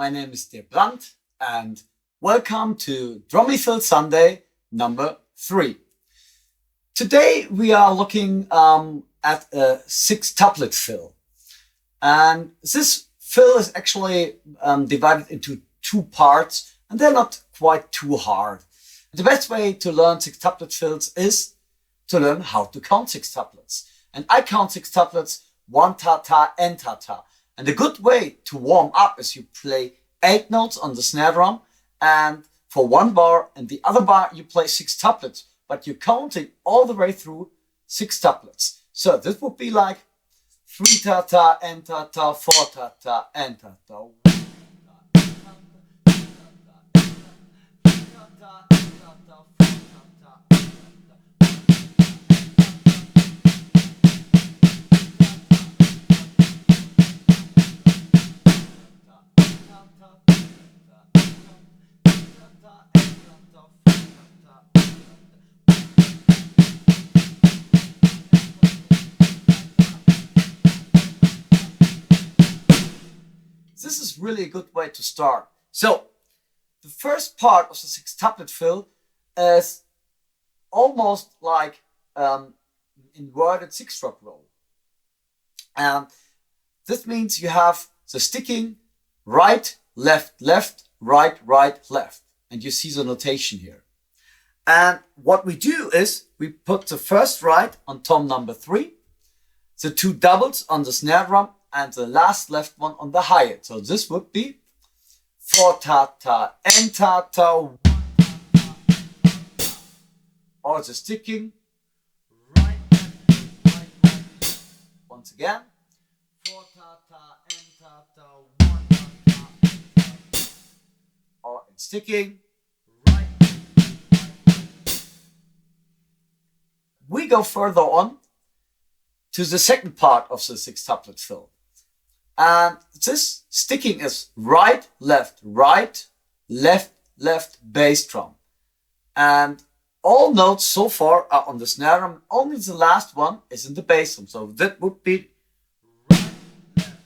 my name is Brand and welcome to Drummyfill Sunday number 3. Today we are looking at a 6-tuplet fill, and this fill is actually divided into 2 parts, and they're not quite too hard. The best way to learn 6-tuplet fills is to learn how to count 6 tuplets. And I count 6 tuplets, 1 tata and tata. And a good way to warm up is you play 8 notes on the snare drum, and for 1 bar and the other bar you play 6 tuplets, but you're counting all the way through 6 tuplets. So this would be like 3 tata and tata, 4 tata and tata. This is really a good way to start. So the first part of the 6-tuplet fill is almost like inverted 6-stroke roll. And this means you have the sticking right, left, left, right, right, left. And you see the notation here. And what we do is we put the first right on tom number 3, the 2 doubles on the snare drum, and the last left one on the hi-hat. So this would be 4 tata and tata, 1 tata, or the sticking right, left, right, left. Once again, 4 tata and tata, 1 tata and tata, or it's sticking right, left, right, left. We go further on to the second part of the 6-tuplet fill. And this sticking is right, left, left, bass drum. And all notes so far are on the snare drum. Only the last one is in the bass drum. So that would be right, left.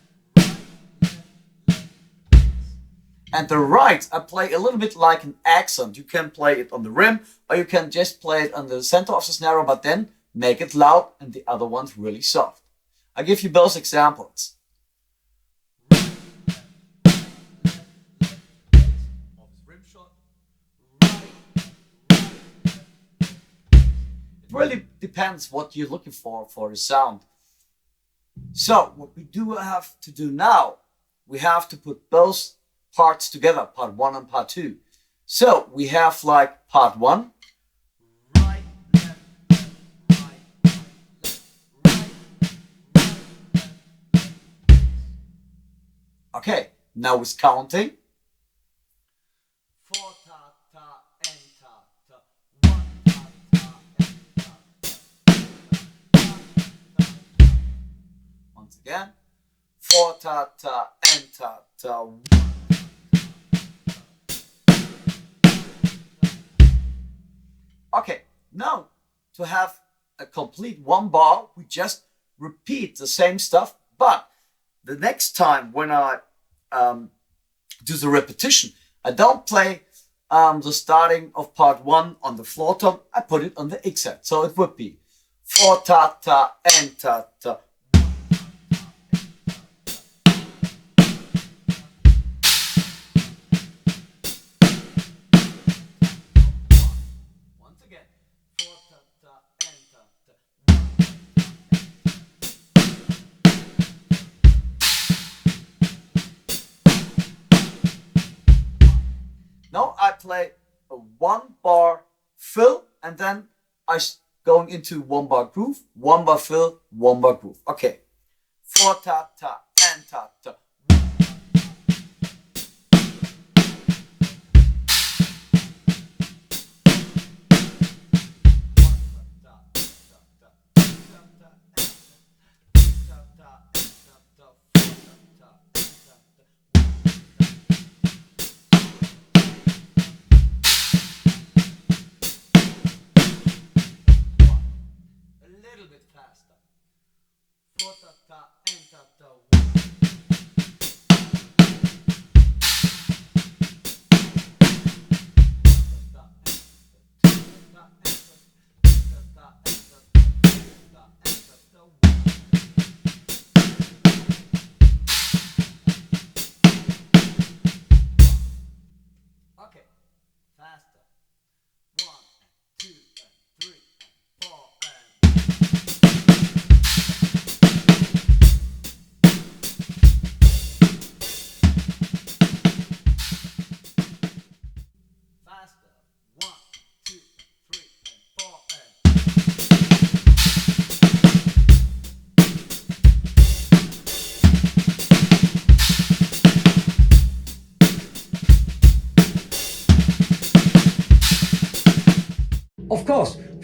And the right, I play a little bit like an accent. You can play it on the rim, or you can just play it on the center of the snare drum, but then make it loud and the other one's really soft. I'll give you both examples. It really depends what you're looking for the sound. So what we do have to do now, we have to put both parts together, part 1 and part 2. So we have like part 1, right, left, right, left, right, left. Okay, now it's counting. 4 tata and tata, 1 tata and tata. Once again, 4 tata and tata, 1 tata. Okay, now to have a complete 1 bar, we just repeat the same stuff, but the next time when I do the repetition, I don't play the starting of part 1 on the floor tom, I put it on the X-hat. So it would be 4 tata and tata. Once again, 4 tata and tata. Now I play a 1 bar fill, and then I going into 1 bar groove, 1 bar fill, 1 bar groove. Okay, 4 tata and tata. Little bit faster. 4 tata and tata.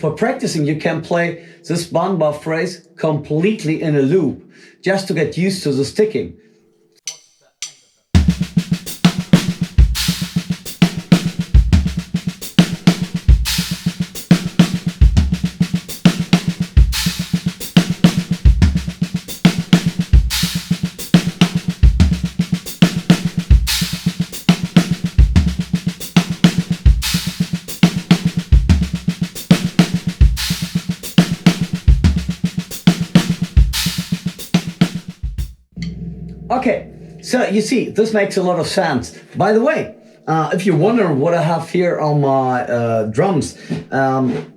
for practicing, you can play this one bar phrase completely in a loop, just to get used to the sticking. Okay, so you see, this makes a lot of sense. By the way, if you wonder what I have here on my drums,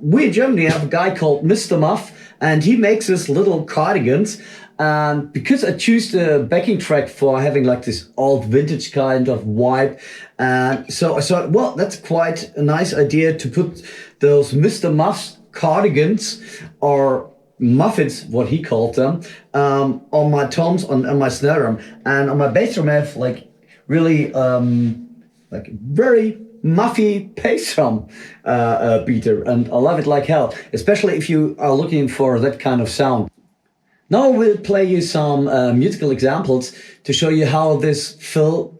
we in Germany have a guy called Mr. Muff, and he makes this little cardigans. And because I choose the backing track for having like this old vintage kind of vibe, and so I thought, well, that's quite a nice idea to put those Mr. Muff's cardigans, or muffins, what he called them, on my toms, on my snare drum, and on my bass drum I have like really like very muffy bass drum beater, and I love it like hell, especially if you are looking for that kind of sound. Now I will play you some musical examples to show you how this fill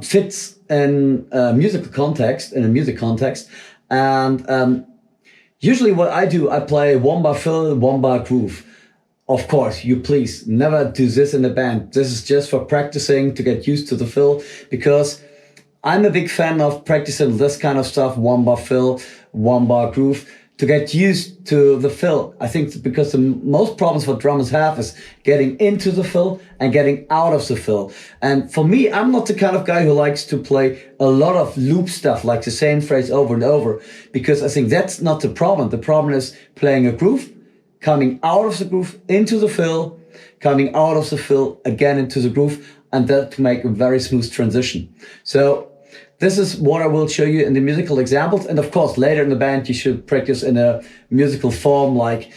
fits in a musical context, in a music context, and usually what I do, I play one bar fill, one bar groove. Of course, you please never do this in a band. This is just for practicing to get used to the fill, because I'm a big fan of practicing this kind of stuff, one bar fill, one bar groove, to get used to the fill. I think because the most problems what drummers have is getting into the fill and getting out of the fill. And for me, I'm not the kind of guy who likes to play a lot of loop stuff, like the same phrase over and over, because I think that's not the problem. The problem is playing a groove, coming out of the groove into the fill, coming out of the fill again into the groove, and that to make a very smooth transition. So this is what I will show you in the musical examples. And of course, later in the band, you should practice in a musical form, like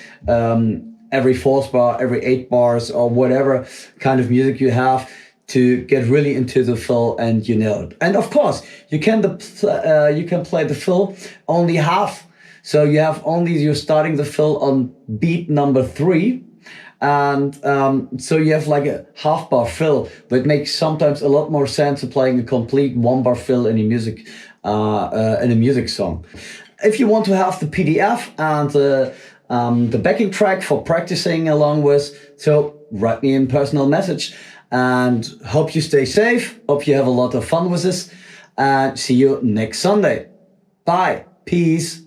every fourth bar, every 8 bars, or whatever kind of music you have, to get really into the fill and you know it. And of course, you can play the fill only half. So you have only, you're starting the fill on beat number 3. And so you have like a half bar fill, but it makes sometimes a lot more sense of playing a complete 1 bar fill in a music song. If you want to have the PDF and the backing track for practicing along with, so write me a personal message, and hope you stay safe, hope you have a lot of fun with this, and see you next Sunday. Bye, peace.